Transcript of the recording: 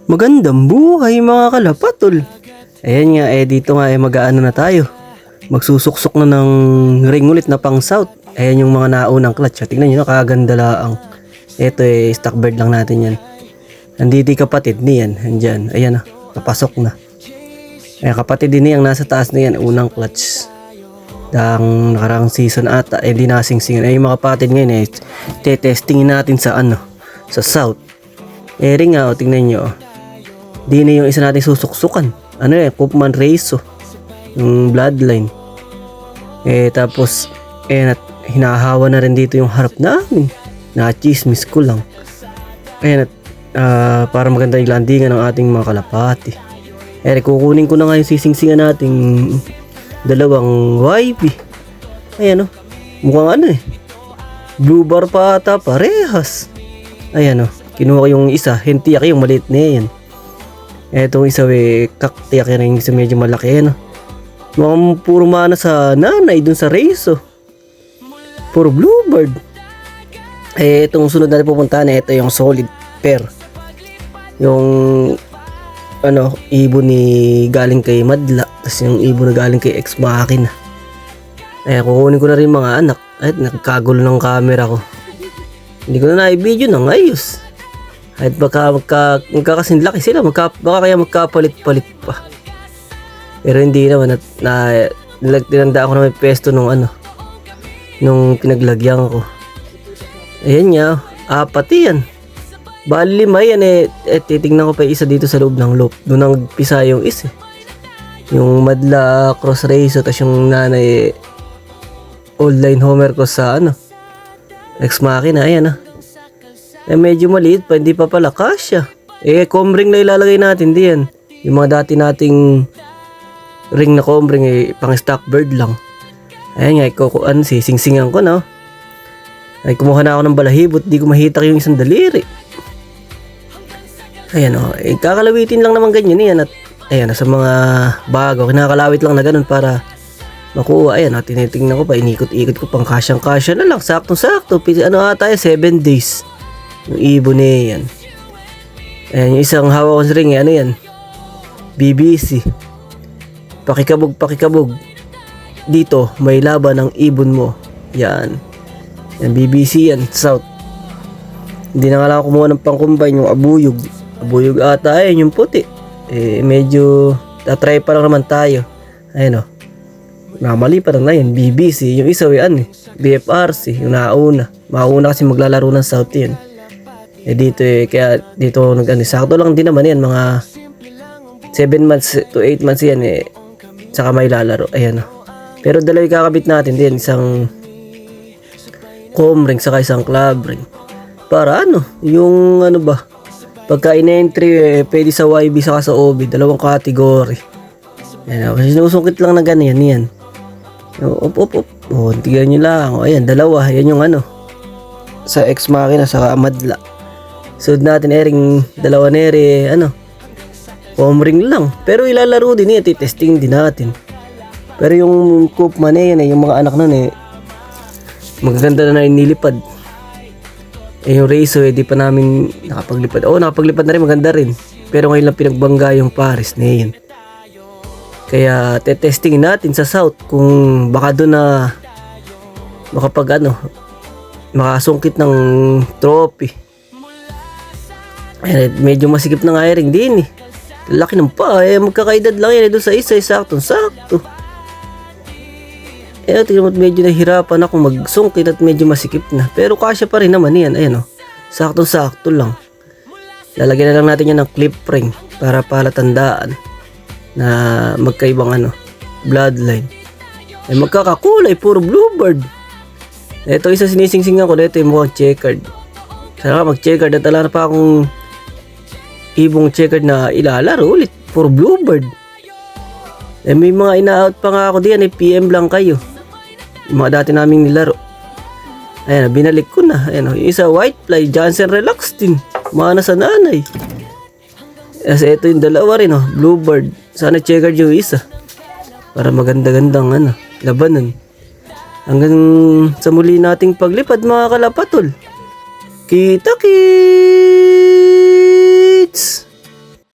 Magandang buhay mga kalapatol. Ayan nga, dito nga mag-aano na tayo. Magsusuksok na ng ring ulit na pang south. Ayan yung mga naunang clutch. Tingnan nyo, nakaganda laang. Ito stock bird lang natin yan. Nandito yung kapatid niyan. Andyan, ayan na, napasok na. Ayan, kapatid din niyang nasa taas na yan, unang clutch. Dang nakarang season ata, di nasing-singan. Yung mga kapatid ngayon, testingin natin sa sa south. Ring nga, tingnan nyo. Di na yung isa natin susuksukan. Koopman Race, yung bloodline. Tapos, hinahawa na rin dito yung harap namin. Na-chismis ko lang. Para maganda yung landingan ng ating mga kalapati. Kukunin ko na nga yung sisingsingan nating dalawang YB. Ayan mukhang blue bar pa ata, parehas. Ayan kinuha ko yung isa, hentiyak yung maliit na yan. Etong isa kaktiyak yan, yung isa medyo malaki mukhang puro mana sa nanay dun sa race puro bluebird. Itong sunod natin pupuntahan, ito yung solid pair, yung ibon ni galing kay Madla, tapos yung ibon na galing kay Ex Machina. Kukunin ko na rin mga anak. Nagkagulo ng camera ko, hindi ko na na-video ng ayos. Baka magkakasinlaki sila, baka kaya magkapalit-palit pa. Pero hindi naman, tinanda ako na may pesto nung pinaglagyan ko. Ayan nga, apat yan. Bali 5 yan titignan ko pa isa dito sa loob ng loop. Doon ang pisa yung isa. Yung Madla cross race, tapos yung nanay old line homer ko sa Ex Machina. Ayan medyo maliit pa, hindi pa pala kasya. Comring na ilalagay natin diyan. Yung mga dati nating ring na comring pang stock bird lang. Ayan nga, sisingsingan ko na. Kumuha na ako ng balahibot, di ko mahitak yung isang daliri. Ayan kakalawitin lang naman ganyan yan. At ayan sa mga bago, kinakalawit lang na ganun para makuha. Ayan tinitingnan ko pa, inikot-ikot ko pang kasyang-kasya na lang, saktong-sakto. Ata 7 days yung ibon yan. Ayan yung isang hawak ko sa ring, yan BBC. Pakikabog dito may laban ng ibon mo. Yan BBC yan, south. Hindi na nga lang kumuha ng pang-combine, yung abuyog ata, yung puti. Medyo tatry pa lang naman tayo. Ayan namali pa na yan, BBC. Yung isa BFRC, yung mauna kasi maglalaro ng south yan. Dito kaya dito sakto lang din naman yan, mga 7 months to 8 months yan saka may lalaro. Ayan pero dalawa kakabit natin din, isang com ring saka isang club ring para yung pagka in-entry pwede sa YB saka sa OB, dalawang category. Ayan kasi sinusungkit lang na ganyan yan. Tignan nyo lang. Ayan, dalawa. Yan yung sa Ex Machina saka Madla. Sud natin ring dalawa home ring lang. Pero ilalaro din testing din natin. Pero yung Koopman yung mga anak nun magaganda na inilipad. Yung Race di pa namin nakapaglipad. Nakapaglipad na rin, maganda rin. Pero ngayon lang pinagbangga yung Paris na yan. Kaya testingin natin sa south kung baka doon na makasungkit ng trophy. Medyo masikip na nga ring din laki ng pa magkakaedad lang yan doon sa isa, saktong-sakto. Tingnan mo, medyo nahirapan ako magsungkit at medyo masikip na. Pero kasya pa rin naman yan. Ayan saktong-sakto lang. Lalagyan na lang natin yan ng clip ring para palatandaan na magkaibang bloodline. Magkakakulay, puro bluebird. Ito isa sinisingsingan ko dito, yung mukhang checkered. Sana mag-checkered at ala na pa akong ibong checkered na ilalaro ulit, puro bluebird. May mga ina-out pa nga ako diyan, PM lang kayo. Yung mga dati naming nilaro. Ayan, binalik ko na. Ayan, yung isa white fly, Johnson Relax din. Mana sa nanay. Kasi ito yung dalawa rin bluebird. Sana checkered yung isa para maganda-gandang labanan. Hanggang sa muli nating paglipad mga kalapatol. Kita kits!